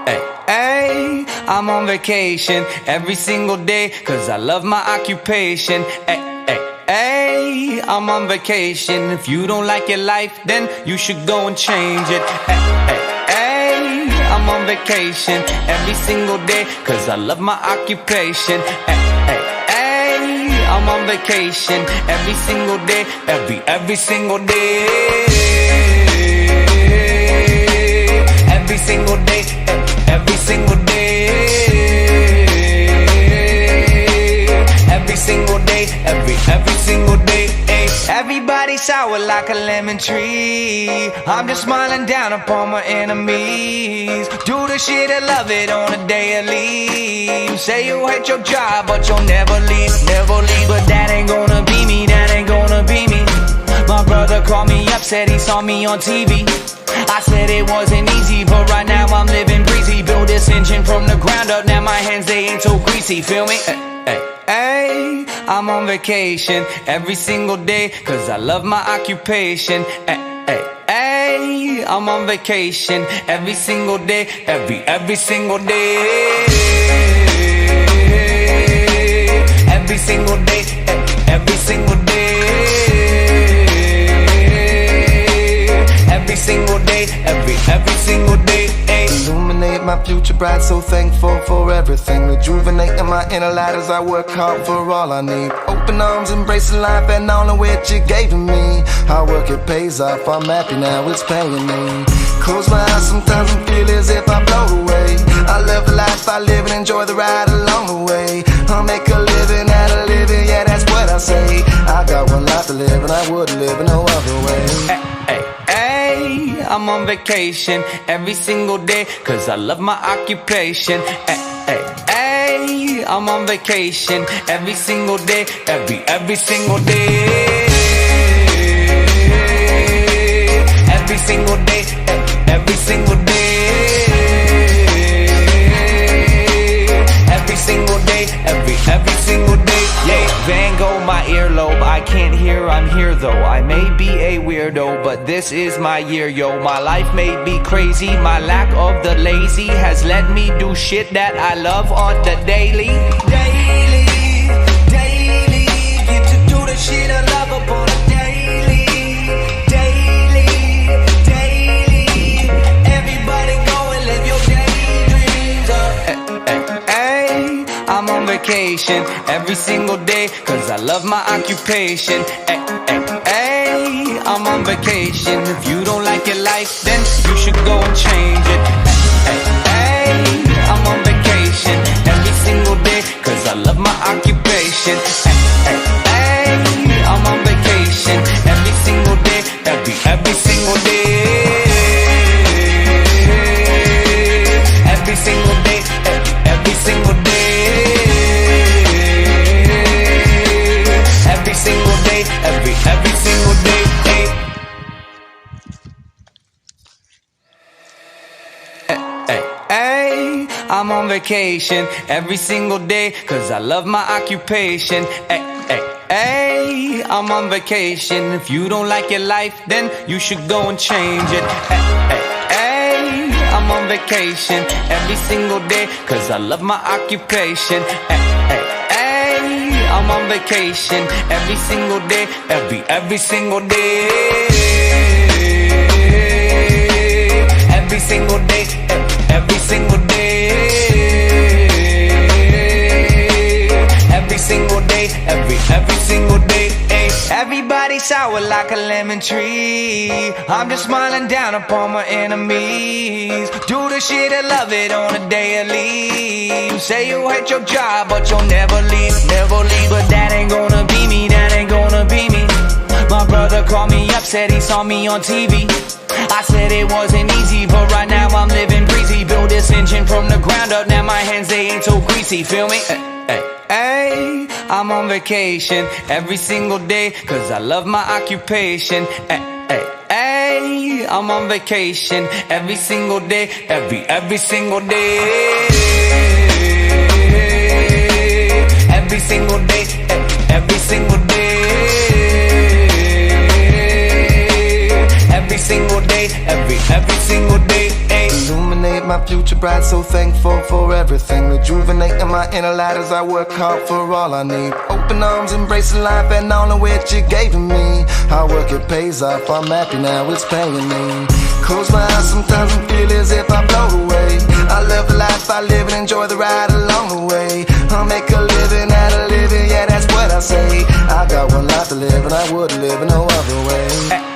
Ay, I'm on vacation every single day, cause I love my occupation. Ay, I'm on vacation. If you don't like your life, then you should go and change it. Ay, I'm on vacation every single day, cause I love my occupation. Ay, I'm on vacation every single day, every single day. Every single day, every single day. Every single day, every single day. Everybody sour like a lemon tree. I'm just smiling down upon my enemies. Do the shit and love it on a daily. Say you hate your job, but you'll never leave, never leave. But that ain't gonna be me, that ain't gonna be me. My brother called me up, said he saw me on TV. I said it wasn't easy, but right now I'm living breezy. Build this engine from the ground up, now my hands, they ain't so greasy, feel me? Ay, I'm on vacation every single day, cause I love my occupation. Ay, I'm on vacation every single day, every single day. Every single day, every single day. Every single day, every single day. Illuminate my future bright, so thankful for everything. Rejuvenating my inner light as I work hard for all I need. Open arms, embracing life and all of which you gave to me. Hard work, it pays off, I'm happy now, it's paying me. Close my eyes sometimes and feel as if I blow away. I love the life I live and enjoy the ride along the way. I'll make a living out of living, yeah, that's what I say. I got one life to live and I wouldn't live in no other way. Ay, I'm on vacation every single day, cause I love my occupation. Ay, I'm on vacation every single day, every single day. Every single day, every single day. Every single day, every single day. Yeah, Van Gogh, my earlobe, I can't hear, I'm here though. I may be a weirdo, but this is my year, yo. My life may be crazy, my lack of the lazy has let me do shit that I love on the daily. Daily, daily, get to do the shit I love upon a daily. Daily, daily, everybody go and live your daydreams up. Ay, I'm on vacation every single day, cause I love my occupation. Ay, I'm on vacation. If you don't like your life, then you should go and change it. Ay, I'm on vacation every single day, cause I love my occupation. Ay, I'm on vacation every single day, every single day. Every single day, every single day. Every single day, every single day. Ay, I'm on vacation every single day, cause I love my occupation. Ay, I'm on vacation. If you don't like your life, then you should go and change it. Ay, I'm on vacation every single day, cause I love my occupation. Ay, I'm on vacation every single day, every single day. Every single day, every single day. Every single day, every single day. Everybody sour like a lemon tree. I'm just smiling down upon my enemies. Do the shit and love it on a daily. Say you hate your job, but you'll never leave, never leave. But that ain't gonna be me, that ain't gonna be me. My brother called me up, said he saw me on TV. I said it wasn't easy, but right now I'm living breezy. Build this engine from the ground up, now my hands, they ain't so greasy, feel me? Ay, I'm on vacation every single day, cause I love my occupation. Ay, I'm on vacation every single day, every single day. Every single day, every single day. Every single day, every single day. Illuminate my future bride, so thankful for everything. Rejuvenating my inner light as I work hard for all I need. Open arms, embracing life and all of which you gave me. Hard work, it pays off, I'm happy now, it's paying me. Close my eyes sometimes and feel as if I float away. I love the life I live and enjoy the ride along the way. I'll make a living out of living, yeah, that's what I say. I got one life to live and I wouldn't live in no other way.